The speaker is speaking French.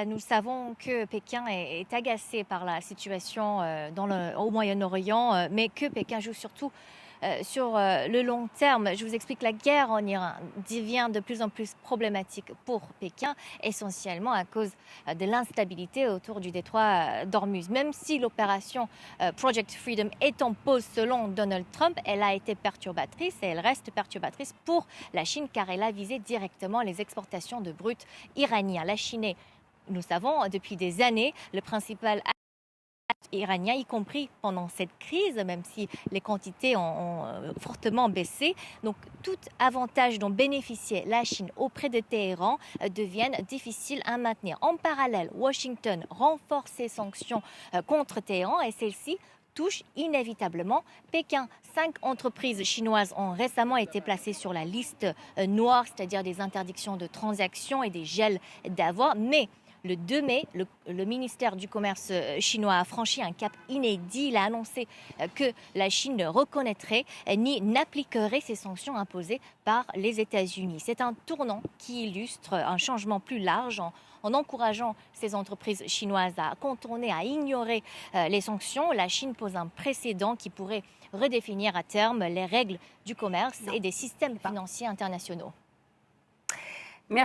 Nous savons que Pékin est agacé par la situation au Moyen-Orient, mais que Pékin joue surtout sur le long terme. Je vous explique, la guerre en Iran devient de plus en plus problématique pour Pékin, essentiellement à cause de l'instabilité autour du détroit d'Ormuz. Même si l'opération Project Freedom est en pause selon Donald Trump, elle a été perturbatrice et elle reste perturbatrice pour la Chine car elle a visé directement les exportations de brut iraniens. La Chine est, nous savons, depuis des années, le principal iranien, y compris pendant cette crise, même si les quantités ont fortement baissé. Donc, tout avantage dont bénéficiait la Chine auprès de Téhéran deviennent difficiles à maintenir. En parallèle, Washington renforce ses sanctions contre Téhéran et celles-ci touchent inévitablement Pékin. 5 entreprises chinoises ont récemment été placées sur la liste noire, c'est-à-dire des interdictions de transactions et des gels d'avoirs. Mais le 2 mai, le ministère du Commerce chinois a franchi un cap inédit. Il a annoncé que la Chine ne reconnaîtrait ni n'appliquerait ces sanctions imposées par les États-Unis. C'est un tournant qui illustre un changement plus large en encourageant ces entreprises chinoises à contourner, à ignorer les sanctions. La Chine pose un précédent qui pourrait redéfinir à terme les règles du commerce et des systèmes financiers internationaux.